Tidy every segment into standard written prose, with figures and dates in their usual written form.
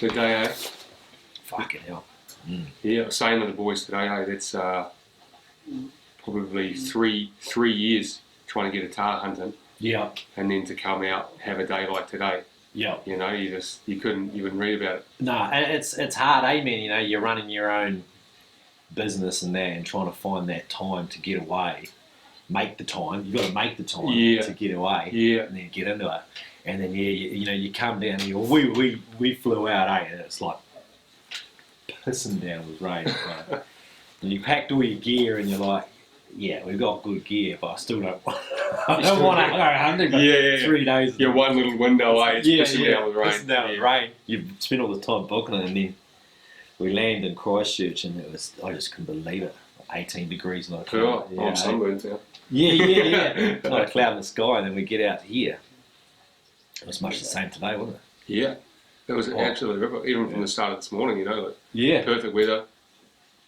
the day, eh? Fucking hell. Yeah, I was saying to the boys today, hey, that's probably three years trying to get a Tahr hunting. Yeah. And then to come out, have a day like today. Yeah. You know, you wouldn't read about it. No, and it's hard, man. You know, you're running your own business and that, and trying to find that time to get away. Make the time. You've got to make the time to get away. Yeah. And then get into it. And then you come down and we flew out, and it's like pissing down with rain. Right? And you packed all your gear, and you're like, yeah, we've got good gear, but I still don't. I don't want to go hunting for 3 days. Yeah, one little window, it's pissing down with rain. Pissing down with rain. You spend all the time booking it, and then we landed in Christchurch, and I just couldn't believe it. 18 degrees, not a cloud. Cool. I'm sunburned now. Yeah. Not a cloud in the sky, and then we get out here. It was much the same today, wasn't it? Yeah. It was absolutely ripper, even from the start of this morning, you know. Like, perfect weather,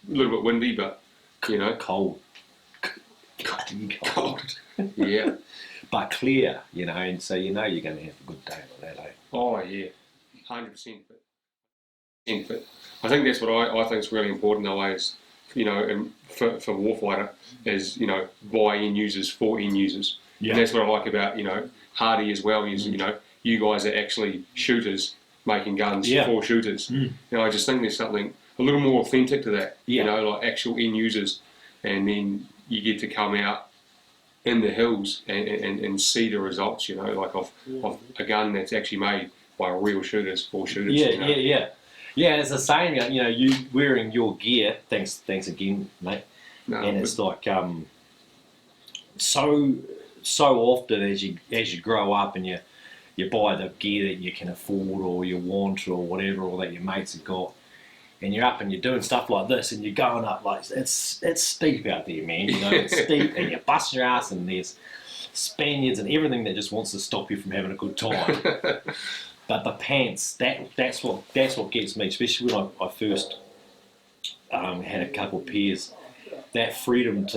a little bit windy, but, you know. Cold. Yeah. But clear, you know, and so you know you're going to have a good day like that, eh? Oh, yeah. 100%. But I think that's what I think is really important nowadays, you know, and for Warfighter is, you know, by end users for end users. Yeah. And that's what I like about, you know, Hardy as well is, you know, you guys are actually shooters making guns for shooters. You know, I just think there's something a little more authentic to that, you know, like actual end users. And then you get to come out in the hills and see the results, you know, like of a gun that's actually made by real shooters, for shooters. Yeah, you know? Yeah, and it's the same, you know, you wearing your gear, thanks again, mate. No, and it's like so often as you grow up and you buy the gear that you can afford or you want or whatever, or that your mates have got, and you're up and you're doing stuff like this and you're going up like it's steep out there, man. You know, it's steep and you bust your ass and there's Spaniards and everything that just wants to stop you from having a good time. But the pants, that's what gets me, especially when I first had a couple of pairs. That freedom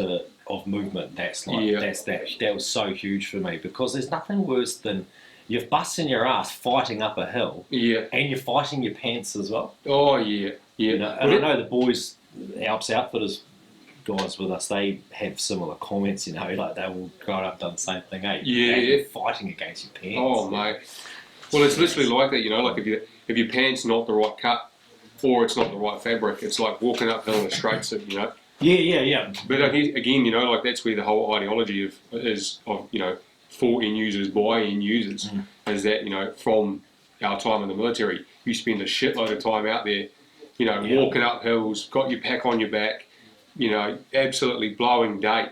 of movement, that was so huge for me, because there's nothing worse than you're busting your ass fighting up a hill, and you're fighting your pants as well. Oh yeah. You know, and I know the boys, Alps Outfitters guys with us, they have similar comments. You know, like they've all grown up done the same thing. You're fighting against your pants. Oh mate. Well, it's literally like that, you know, like if your pants not the right cut or it's not the right fabric, it's like walking uphill in a straight suit, you know. Yeah. But again, you know, like that's where the whole ideology is of you know, for end users, by end users, is that, you know, from our time in the military, you spend a shitload of time out there, you know, walking up hills, got your pack on your back, you know, absolutely blowing date.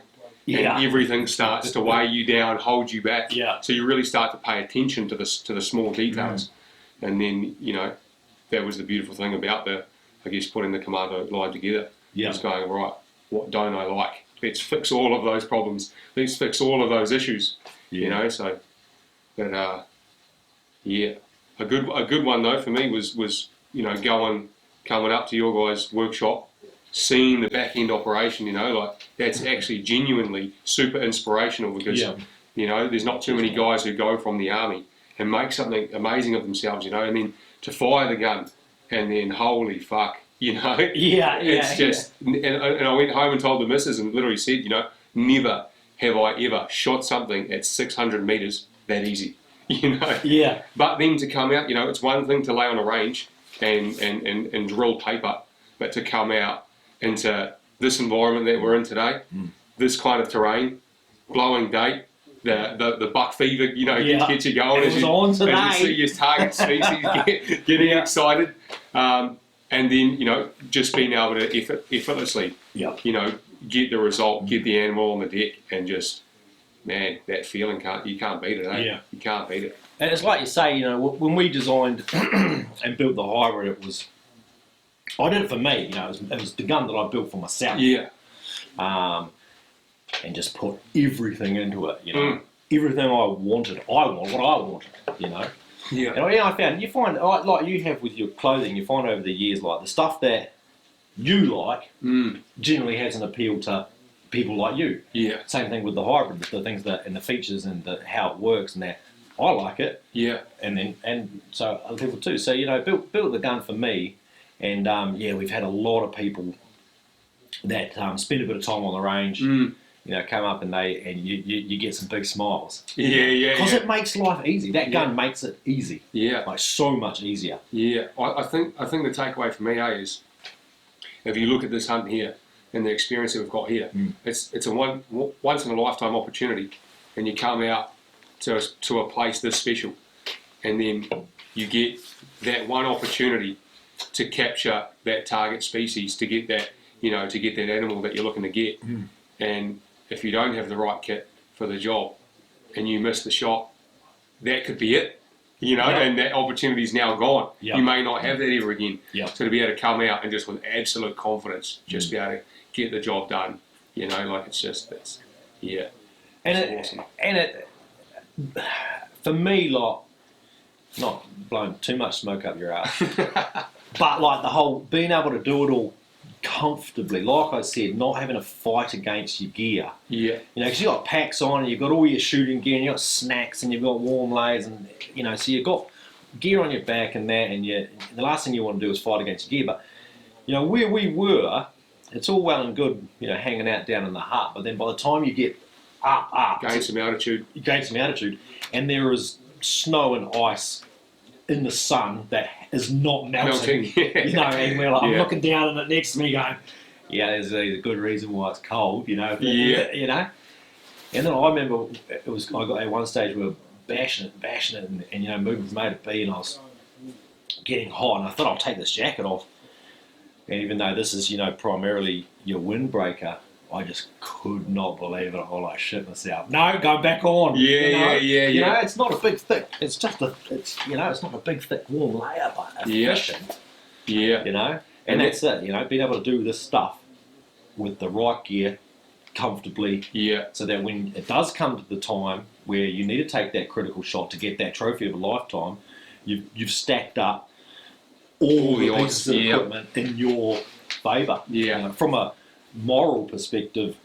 And everything starts to weigh you down, hold you back. Yeah. So you really start to pay attention to the small details. And then, you know, that was the beautiful thing about putting the commando line together. Yeah. Just going, right, what don't I like? Let's fix all of those problems. Let's fix all of those issues. Yeah. You know, so that a good one though for me was you know, coming up to your guys' workshop, seeing the back end operation, you know, like that's actually genuinely super inspirational, because you know, there's not too many guys who go from the army and make something amazing of themselves, you know, and then to fire the gun and then holy fuck, you know, it's just and I went home and told the missus and literally said, you know, never have I ever shot something at 600 meters that easy, you know. Yeah. But then to come out, you know, it's one thing to lay on a range and drill paper, but to come out into this environment that we're in today, this kind of terrain, blowing date, the buck fever, you know, gets you going as you see your target species getting excited, and then, you know, just being able to effortlessly, you know, get the result, get the animal on the deck, and just, man, that feeling you can't beat it, eh? Yeah. You can't beat it. And it's like you say, you know, when we designed and built the hybrid, I did it for me, you know, it was the gun that I built for myself. Yeah. And just put everything into it, you know. Everything I wanted, what I wanted, you know. Yeah. And you find, like you have with your clothing, you find over the years, like the stuff that you like generally has an appeal to people like you. Yeah. Same thing with the hybrid, the things that, and the features and how it works and that. I like it. Yeah. And so other people too. So, built the gun for me, and we've had a lot of people that spend a bit of time on the range. Come up and you get some big smiles. Yeah. Because it makes life easy. That gun makes it easy. Yeah. Like so much easier. Yeah. I think the takeaway for me, is if you look at this hunt here and the experience that we've got here, it's a once in a lifetime opportunity, and you come out to a place this special, and then you get that one opportunity to capture that target species, to get that animal that you're looking to get. And if you don't have the right kit for the job and you miss the shot, that could be it, and that opportunity's now gone. You may not have that ever again. So to be able to come out and just with absolute confidence, just be able to get the job done, it's awesome. For me, like, not blowing too much smoke up your ass, but like the whole being able to do it all comfortably, like I said, not having to fight against your gear. Yeah. Because you've got packs on, and you've got all your shooting gear, and you've got snacks, and you've got warm layers, and so you've got gear on your back and that, and the last thing you want to do is fight against your gear. But where we were, it's all well and good, hanging out down in the hut, but then by the time you get up, gain some altitude, and there is snow and ice in the sun that is not melting. And we're like, I'm looking down at it next to me going, there's a good reason why it's cold, And then I remember I got at one stage we were bashing it, and moving from A to B, and I was getting hot, and I thought I'll take this jacket off. And even though this is, primarily your windbreaker, I just could not believe it. I like shit myself. No, go back on. Yeah. It's not a big thick. It's just it's not a big thick warm layer, but efficient. Yeah. And that's it. Being able to do this stuff with the right gear, comfortably. Yeah. So that when it does come to the time where you need to take that critical shot to get that trophy of a lifetime, you've stacked up all the pieces of equipment in your favour. Yeah. From a moral perspective,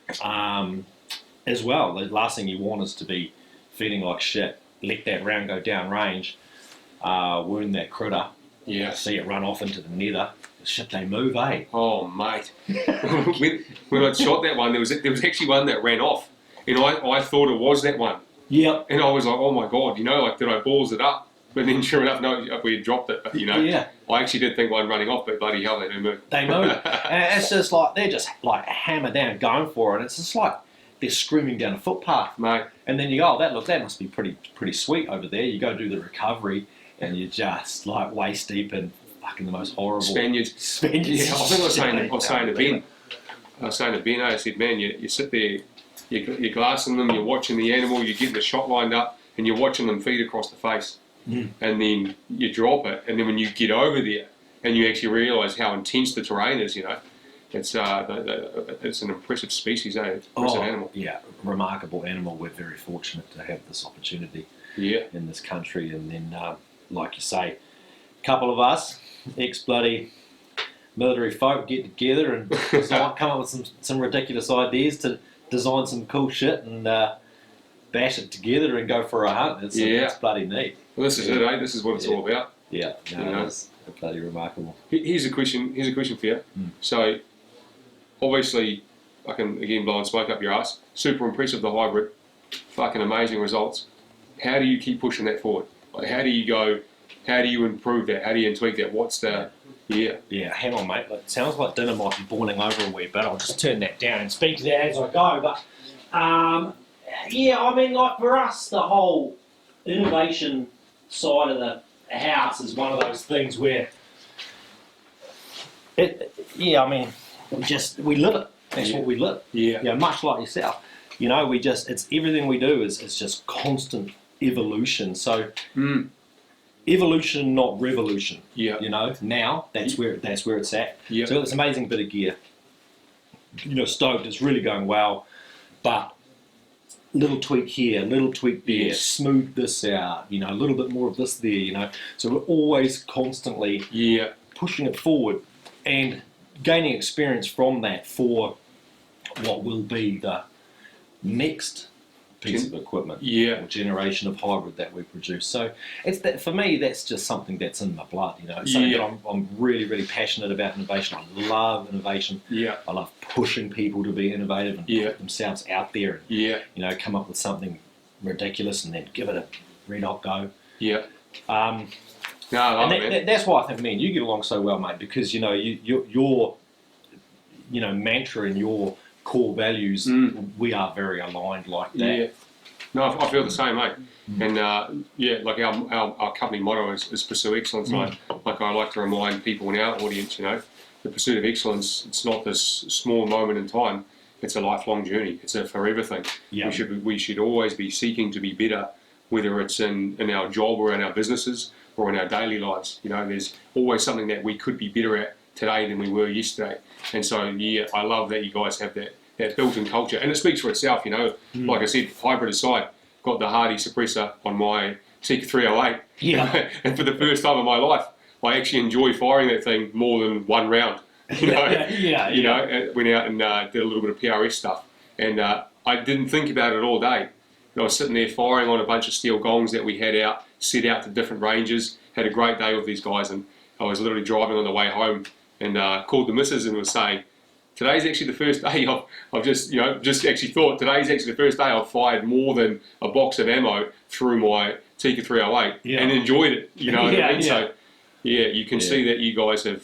as well, the last thing you want is to be feeling like shit. Let that round go down range, wound that critter, see it run off into the nether. Shit, they move, eh? Oh, mate. when I shot that one, there was actually one that ran off, and I thought it was that one. Yep. And I was like, oh my god, did I balls it up? But then sure enough, no, we had dropped it. But I actually did think one running off, but bloody hell, they do move. They move. And it's just like, they're just like hammer down going for it. And it's just like they're screaming down a footpath. Mate. And then you go, that must be pretty sweet over there. You go do the recovery, and you're just like waist deep in fucking the most horrible Spaniards. Yeah, I think I was saying to Ben, I said, man, you sit there, you're glassing them, you're watching the animal, you're getting the shot lined up, and you're watching them feed across the face. And then you drop it, and then when you get over there and you actually realise how intense the terrain is, it's an impressive species, impressive animal. Yeah, remarkable animal. We're very fortunate to have this opportunity in this country, and then, like you say, a couple of us, ex-bloody military folk, get together and come up with some ridiculous ideas to design some cool shit and bash it together and go for a hunt. It's bloody neat. Well, this is it, eh? This is what it's all about. Yeah, it's bloody remarkable. Here's a question for you. So, obviously, I can again blow and smoke up your ass. Super impressive, the hybrid. Fucking amazing results. How do you keep pushing that forward? Like, how do you go? How do you improve that? How do you tweak that? What's the Yeah, hang on, mate. It sounds like dinner might be boiling over a wee bit. I'll just turn that down and speak to that as I go. But I mean, like for us, the whole innovation side of the house is one of those things where we live it. That's what we live. Yeah. Much like yourself. It's everything we do is just constant evolution. So evolution, not revolution. Yeah. Now that's where it's at. Yeah. So it's an amazing bit of gear. Stoked, it's really going well, but little tweak here, little tweak there, smooth this out, a little bit more of this there, So we're always constantly pushing it forward and gaining experience from that for what will be the next piece of equipment, Yeah. or generation of hybrid that we produce. So it's that, for me, that's just something that's in my blood. You know, it's something that I'm really, really passionate about innovation. I love innovation. Yeah. I love pushing people to be innovative and put themselves out there and Yeah. you know, come up with something ridiculous and then give it a red hot go. Yeah. No, And that's why I think me and you get along so well, mate, because you know your mantra and your core values, we are very aligned like that. Yeah. No, I feel the same, mate. And like our company motto is pursue excellence. Like I like to remind people in our audience, you know, the pursuit of excellence, it's not this small moment in time. It's a lifelong journey. It's a forever thing. Yeah. We should always be seeking to be better, whether it's in our job or in our businesses or in our daily lives. You know, there's always something that we could be better at today than we were yesterday. And so, I love that you guys have that built-in culture. And it speaks for itself, you know. Like I said, hybrid aside, got the Hardy suppressor on my Seeker 308. Yeah. And for the first time in my life, I actually enjoy firing that thing more than one round. You know, you know, went out and did a little bit of PRS stuff. And I didn't think about it all day. I was sitting there firing on a bunch of steel gongs that we had out, set out to different ranges, had a great day with these guys, and I was literally driving on the way home and called the missus and was saying, today's actually the first day I've just actually thought, today's actually the first day I've fired more than a box of ammo through my Seeker 308 and enjoyed it, you know what I mean? So, you can see that you guys have,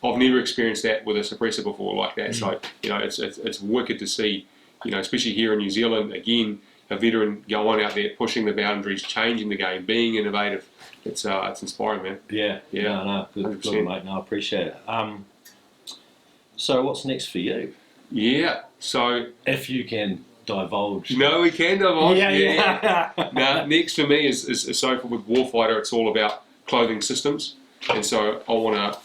I've never experienced that with a suppressor before like that. So, you know, it's wicked to see, you know, especially here in New Zealand, again, a veteran going out there, pushing the boundaries, changing the game, being innovative. It's inspiring, man. Yeah. No, good, mate. No, I appreciate it. So what's next for you? Yeah. So if you can divulge. No, we can divulge. Yeah. Now, next for me is so with Warfighter, it's all about clothing systems, and so I want to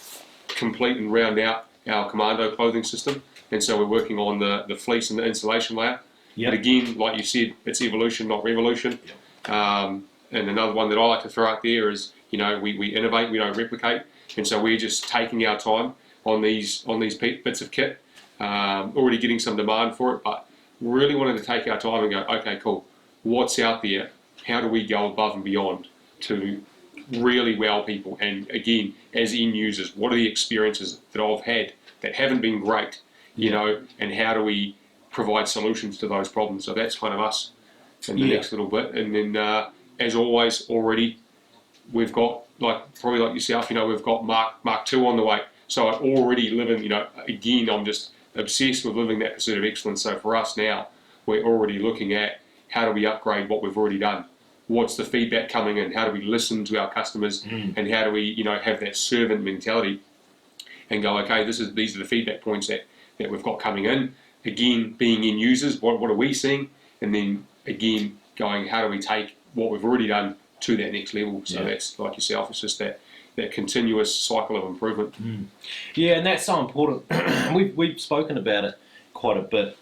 complete and round out our commando clothing system, and so we're working on the fleece and the insulation layer. But again, like you said, it's evolution, not revolution. And another one that I like to throw out there is, you know, we innovate, we don't replicate, and so we're just taking our time on these bits of kit, already getting some demand for it, but really wanted to take our time and go, okay, cool, what's out there? How do we go above and beyond to really wow people? And again, as end users, what are the experiences that I've had that haven't been great, you know, and how do we provide solutions to those problems? So that's kind of us in the next little bit. And then, as always, already we've got, probably like yourself, you know, we've got Mark II on the way. So I already live in, you know, again, I'm just obsessed with living that pursuit of excellence. So for us now, we're already looking at how do we upgrade what we've already done? What's the feedback coming in? How do we listen to our customers? And how do we, you know, have that servant mentality and go, okay, these are the feedback points that we've got coming in. Again, being end users, what are we seeing? And then again, going, how do we take what we've already done to that next level? So that's, like yourself, it's just that continuous cycle of improvement. Yeah, and that's so important. We've spoken about it quite a bit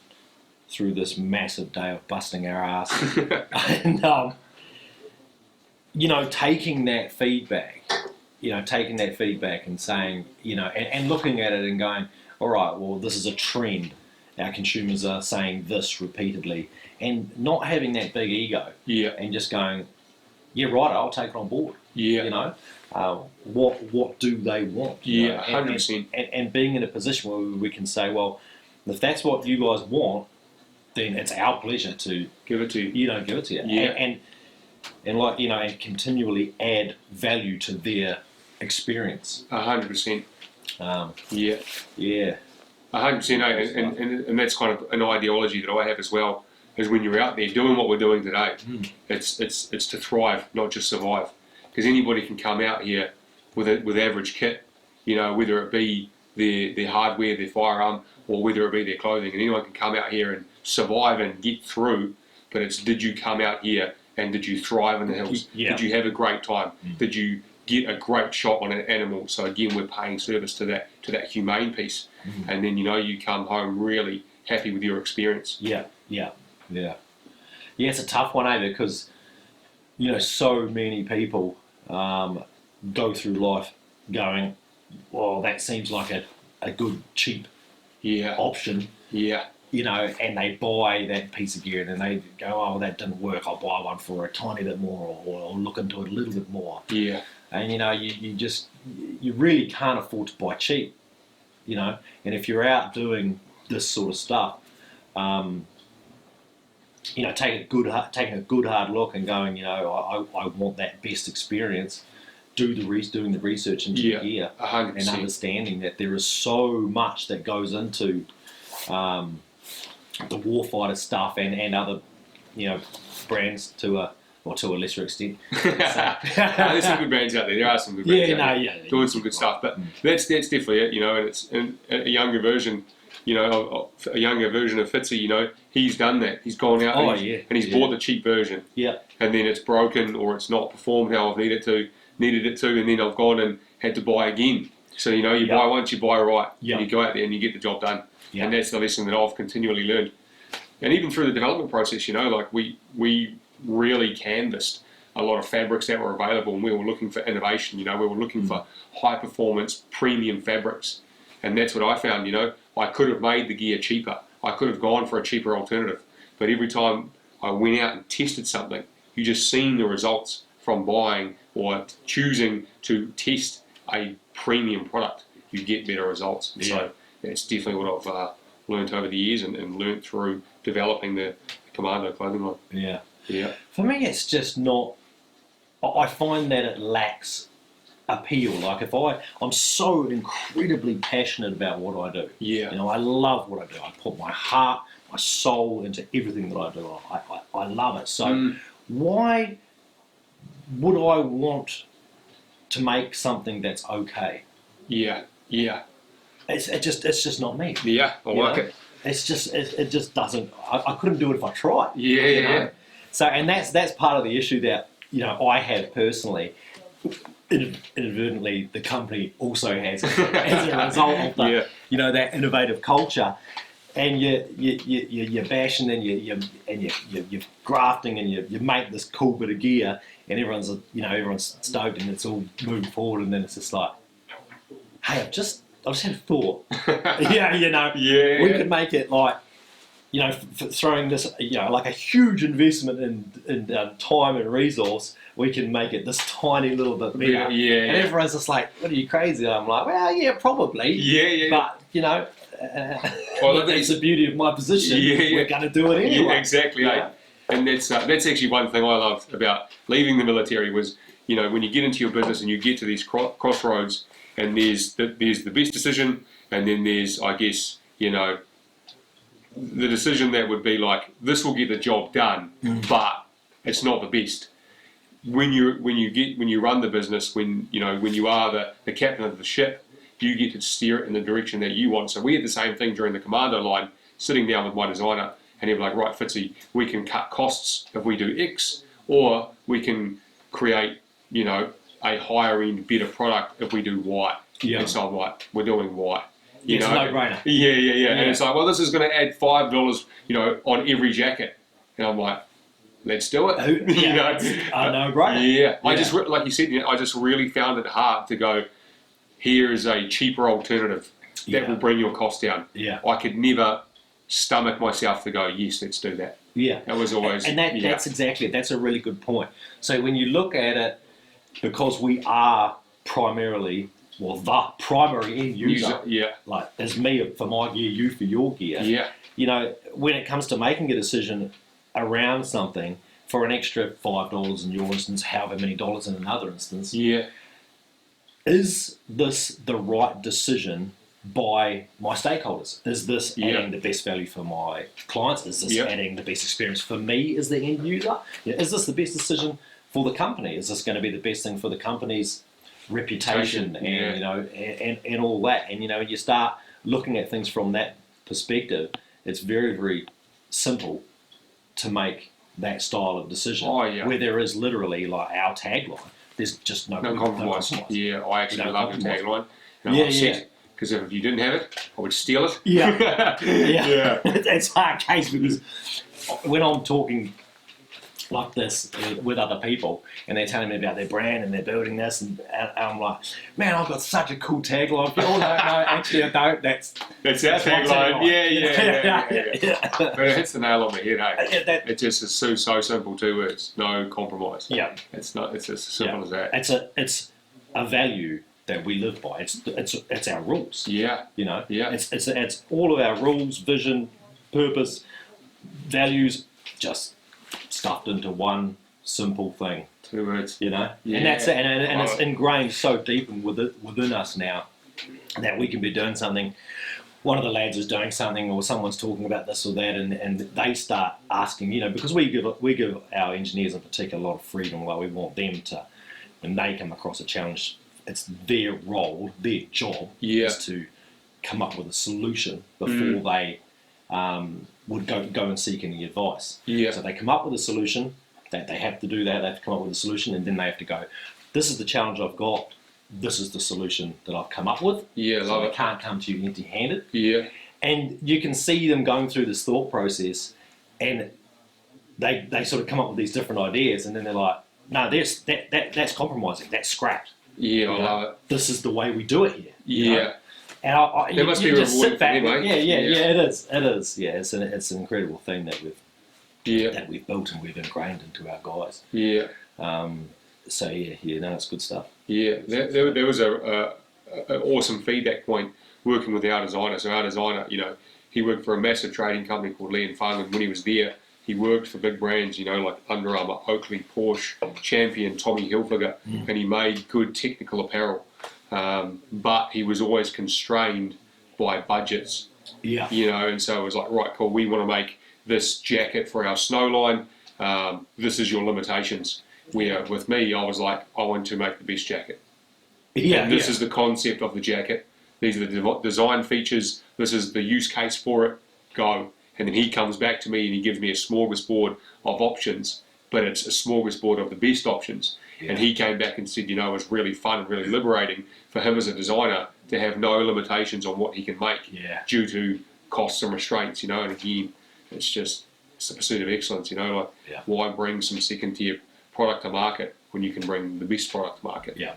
through this massive day of busting our ass. And, you know, taking that feedback and saying, you know, and looking at it and going, all right, well, this is a trend. Our consumers are saying this repeatedly, and not having that big ego, and just going, yeah, right, I'll take it on board. You know, what do they want? You know? 100%. And being in a position where we can say, well, if that's what you guys want, then it's our pleasure to give it to you. You know, give it to you. And like, you know, and continually add value to their experience. 100%. Yeah. 100%, and that's kind of an ideology that I have as well, is when you're out there doing what we're doing today, it's to thrive, not just survive. Because anybody can come out here with average kit, you know, whether it be their hardware, their firearm, or whether it be their clothing, and anyone can come out here and survive and get through, but it's, did you come out here and did you thrive in the hills? Did you have a great time? Did you get a great shot on an animal? So again, we're paying service to that humane piece, and then, you know, you come home really happy with your experience. Yeah, it's a tough one, because, you know, so many people go through life going, well, that seems like a good cheap option. you know, and they buy that piece of gear and then they go, oh, that didn't work, I'll buy one for a tiny bit more, or look into it a little bit more. Yeah. And, you know, you really can't afford to buy cheap, you know. And if you're out doing this sort of stuff, you know, taking a good hard look and going, you know, I want that best experience. Doing the research into your gear 100%. and understanding that there is so much that goes into the Warfighter stuff and other, you know, brands to a lesser extent. There's some good brands out there. There are some good brands out there doing some good stuff. But that's definitely it, you know. And it's a younger version, you know, a younger version of Fitzy. You know, he's done that. He's gone out and he's bought the cheap version. Yeah. And then it's broken or it's not performed how I've needed it to, and then I've gone and had to buy again. So, you know, you buy once, you buy right, and you go out there and you get the job done. And that's the lesson that I've continually learned. And even through the development process, you know, like we really canvassed a lot of fabrics that were available, and we were looking for innovation. You know, we were looking for high performance premium fabrics, and that's what I found. You know, I could have made the gear cheaper. I could have gone for a cheaper alternative, but every time I went out and tested something, you just seen the results from buying or choosing to test a premium product. You get better results. So that's definitely what I've learned over the years and learned through developing the Commando clothing line. Yeah. For me, it's just not. I find that it lacks appeal. Like I'm so incredibly passionate about what I do. Yeah. You know, I love what I do. I put my heart, my soul into everything that I do. I love it. So why would I want to make something that's okay? Yeah. It's just not me. Yeah, I like it. It's just it just doesn't. I couldn't do it if I tried. Yeah. So, and that's part of the issue that, you know, I have personally. Inadvertently, the company also has as a result of the, you know, that innovative culture, and you're bashing and you're grafting and you make this cool bit of gear, and everyone's stoked and it's all moving forward, and then it's just like, hey, I just had a thought. We could make it like, you know, throwing this, you know, like a huge investment in time and resource, we can make it this tiny little bit better. And everyone's just like, what are you, crazy? And I'm like, well, yeah, probably. But, you know, that's the beauty of my position. We're going to do it anyway. Yeah, exactly. And that's actually one thing I loved about leaving the military was, you know, when you get into your business and you get to these crossroads, and there's the best decision, and then there's, I guess, you know, the decision that would be like, this will get the job done, but it's not the best. When you run the business, when you are the captain of the ship, you get to steer it in the direction that you want. So we had the same thing during the Commando line, sitting down with my designer, and he'd be like, right, Fitzy, we can cut costs if we do X, or we can create, you know, a higher end, better product if we do Y. And so I'm like, we're doing Y. It's a no-brainer. Yeah. And it's like, well, this is going to add $5, you know, on every jacket. And I'm like, let's do it. You know, a no-brainer. Yeah. I just, like you said, you know, I just really found it hard to go, here is a cheaper alternative that will bring your cost down. I could never stomach myself to go, yes, let's do that. That was always... And that's exactly it. That's a really good point. So when you look at it, because we are primarily... Well, the primary end user, like as me for my gear, you for your gear. You know, when it comes to making a decision around something for an extra $5 in your instance, however many dollars in another instance, is this the right decision by my stakeholders? Is this adding the best value for my clients? Is this adding the best experience for me as the end user? Is this the best decision for the company? Is this going to be the best thing for the company's reputation and you know and all that? And you know, when you start looking at things from that perspective, it's very, very simple to make that style of decision where there is literally, like our tagline, there's just no compromise. I actually love your tagline, and I'm upset because if you didn't have it, I would steal it. It's a hard case, because when I'm talking like this with other people, and they're telling me about their brand and they're building this, and I'm like, man, I've got such a cool tagline. Oh no, actually I don't. That's our tagline. Yeah. But it hits the nail on the head, hey? It just is so simple. 2 words: no compromise. Yeah. It's not. It's as simple as that. It's a value that we live by. It's our rules. Yeah. You know. Yeah. It's all of our rules, vision, purpose, values, just stuffed into one simple thing. 2 words. You know. Yeah. And that's it. And it's ingrained so deep within us now that we can be doing something. One of the lads is doing something, or someone's talking about this or that, and they start asking, you know, because we give our engineers in particular a lot of freedom. Like we want them to, when they come across a challenge, it's their role, their job is to come up with a solution before they would go and seek any advice. Yeah. So they come up with a solution. That they have to do that. They have to come up with a solution, and then they have to go, this is the challenge I've got. This is the solution that I've come up with. Yeah, so love they can't come to you empty-handed. Yeah. And you can see them going through this thought process, and they sort of come up with these different ideas, and then they're like, no, that's compromising. That's scrapped. Yeah, I love it. This is the way we do it here. Yeah. And It must be just rewarding sit back. for them, Yeah, eh? it is. Yeah, it's an incredible thing that we've built and we've ingrained into our guys. Yeah. So no, it's good stuff. Yeah, there was an awesome feedback point working with our designer. So our designer, you know, he worked for a massive trading company called Lee & Fung, and when he was there, he worked for big brands, you know, like Under Armour, Oakley, Porsche, Champion, Tommy Hilfiger, and he made good technical apparel. But he was always constrained by budgets. Yeah. You know, and so it was like, right, cool, we want to make this jacket for our snow line. This is your limitations. Where with me, I was like, I want to make the best jacket. Yeah. And this is the concept of the jacket. These are the design features. This is the use case for it. Go. And then he comes back to me and he gives me a smorgasbord of options, but it's a smorgasbord of the best options. Yeah. And he came back and said, you know, it was really fun and really liberating for him as a designer to have no limitations on what he can make due to costs and restraints, you know. And again, it's the pursuit of excellence, you know. Like, why bring some second tier product to market when you can bring the best product to market? Yeah.